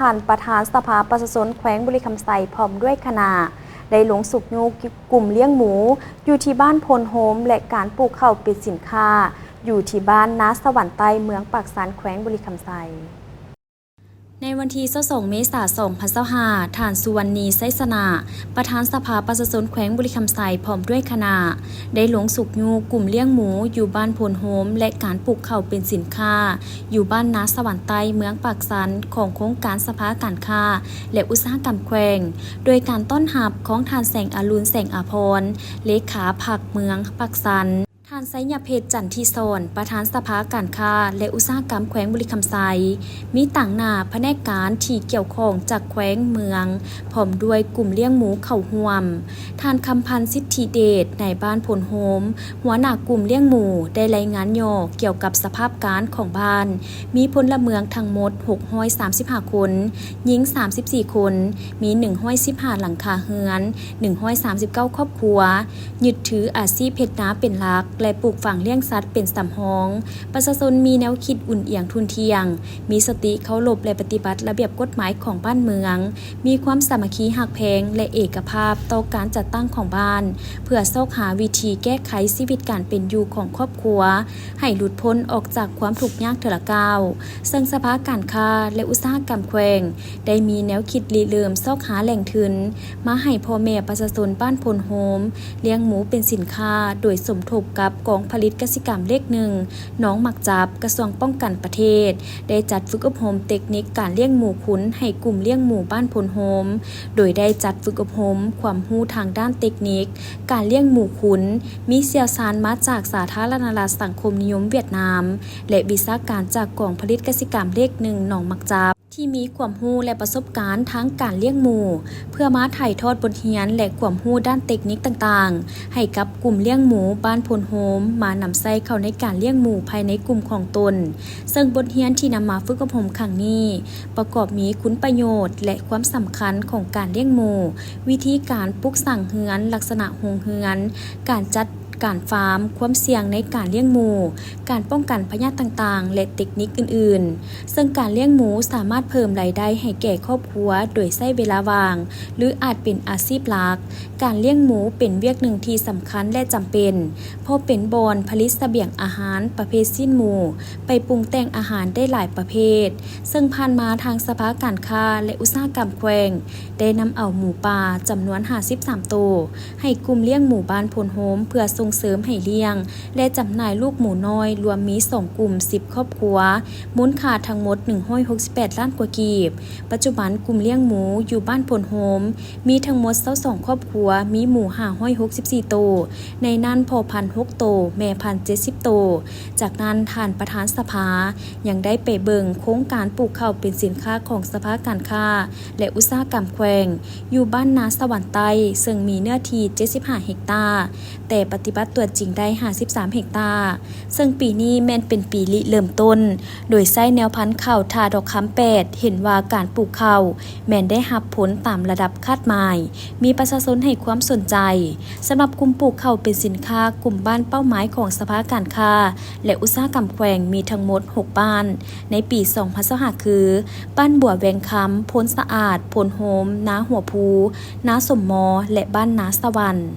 ท่านประธานสภาประชาชนแขวงบุรีคำไซพร้อมด้วยคณะได้ลงสุกยูกลุ่มเลี้ยงหมูอยู่ที่บ้านพลโฮมและการปลูกข้าวเป็นสินค้าอยู่ที่บ้านนาสวรรค์ใต้เมืองปากสันแขวงบุรีคำไซในวันที่22 เมษายน 2025ท่านสุวรรณีไซสนาประธานสภาประชาชนแขวงบุรีคำไซพร้อมด้วยคณะได้ลงสุกยูกลุ่มเลี้ยงหมูอยู่บ้านพลโฮมและการปลูกข้าวเป็นสินค้าอยู่บ้านนาสวรรค์ใต้เมืองปากสันของโครงการสภาการค้าและอุตสาหกรรมแขวงโดยการต้อนรับของท่านแสงอรุณแสงอาภรณ์เลขาพรรคเมืองปากสันท่านไซยเพชรจันทิโซนประธานสภาการค้าและอุตสาหกรรมแขวงบุรีคำไซมีต่างหน้าแผนกการที่เกี่ยวข้องจากแขวงเมืองพร้อมด้วยกลุ่มเลี้ยงหมูเข่าห่วมท่านคำพันธ์สิทธิเดชในบ้านพลโฮมหัวหน้ากลุ่มเลี้ยงหมูได้รายงานย่อเกี่ยวกับสภาพการของบ้านมีพลเมืองทั้งหมด635 คนหญิง34 คนมี115หลังคาเฮือน139 ครอบครัวยึดถืออาชีพเพชรน้าเป็นหลักและปลูกฝังเลี้ยงสัตว์เป็นสำห้องประชาชนมีแนวคิดอุ่นเอียงทุนเทียงมีสติเคารพและปฏิบัติระเบียบกฎหมายของบ้านเมืองมีความสามัคคีหักแพงและเอกภาพต่อการจัดตั้งของบ้านเพื่อซอกหาวิธีแก้ไขชีวิตการเป็นอยู่ของครอบครัวให้หลุดพ้นออกจากความทุกข์ยากเถละก้าวซึ่งสภาการค้าและอุตสาหกรรมแขวงได้มีแนวคิดริเริ่มซอกหาแหล่งทุนมาให้พ่อแม่ประชาชนบ้านพลโฮมเลี้ยงหมูเป็นสินค้าโดยสมทบกับกองผลิตกสิกรรมเลขหนึ่งน้องหมักจับกระทรวงป้องกันประเทศได้จัดฝึกอบรมเทคนิคการเลี้ยงหมูขุนให้กลุ่มเลี้ยงหมูบ้านพลโฮมโดยได้จัดฝึกอบรมความรู้ทางด้านเทคนิคการเลี้ยงหมูขุนมีเชี่ยวชาญมาจากสาธารณรัฐสังคมนิยมเวียดนามและวิชาการจากกองผลิตกสิกรรมเลขหนึ่งน้องหมักจับที่มีความรู้และประสบการณ์ทั้งการเลี้ยงหมูเพื่อมาถ่ายทอดบทเรียนและความรู้ด้านเทคนิคต่างๆให้กับกลุ่มเลี้ยงหมูบ้านพลโฮมมานำใส่เข้าในการเลี้ยงหมูภายในกลุ่มของตนซึ่งบทเรียนที่นำมาฝึกอบรมครั้งนี้ประกอบมีคุณประโยชน์และความสำคัญของการเลี้ยงหมูวิธีการปลูกสั่งเฮือนลักษณะโฮงเฮือนการจัดการฟาร์มความเสี่ยงในการเลี้ยงหมูการป้องกันพยาธิต่างๆและเทคนิคอื่นๆซึ่งการเลี้ยงหมูสามารถเพิ่มรายได้ให้แก่ครอบครัวโดยใช้เวลาว่างหรืออาจเป็นอาชีพหลักการเลี้ยงหมูเป็นเวียกหนึ่งที่สำคัญและจำเป็นเพราะเป็นบ่อนผลิตเสบียงอาหารประเภทสิ้นหมูไปปรุงแต่งอาหารได้หลายประเภทซึ่งผ่านมาทางสภาการค้าและอุตสาหกรรมแขวงได้นำเอาหมูป่าจำนวน53 ตัวให้กลุ่มเลี้ยงหมู่บ้านพลโฮมเพื่อส่งเสริมให้เลี้ยงและจำหน่ายลูกหมูน้อยรวมมี2 กลุ่ม10 ครอบครัวมูลค่าทั้งหมด168 ล้านกว่ากีบปัจจุบันกลุ่มเลี้ยงหมูอยู่บ้านพลโฮมมีทั้งหมด22 ครอบครัวมีหมู564 ตัวในนั้นพ่อพันธุ์6 ตัวแม่พันธุ์70 ตัวจากนั้นท่านประธานสภายังได้ไปเบิ่งโครงการปลูกข้าวเป็นสินค้าของสภาการค้าและอุตสาหกรรมแขวงอยู่บ้านนาสวรรค์ใต้ซึ่งมีเนื้อที่75 เฮกตาร์แต่ปฏิบัติตัวจริงได้53 เฮกตาร์ซึ่งปีนี้แม่นเป็นปีริเริ่มต้นโดยใช้แนวพันธุ์ข้าวทาดอกคำ8เห็นว่าการปลูกข้าวแม่นได้รับผลตามระดับคาดหมายมีประชาชนให้ความสนใจสำหรับกลุ่มปลูกข้าวเป็นสินค้ากลุ่มบ้านเป้าหมายของสภาการค้าและอุตสาหกรรมแขวงมีทั้งหมด6 บ้านในปี2025คือบ้านบัวแวงคำพลสะอาดพลโฮมนาหัวภูนาสมมอและบ้านนาสวรรค์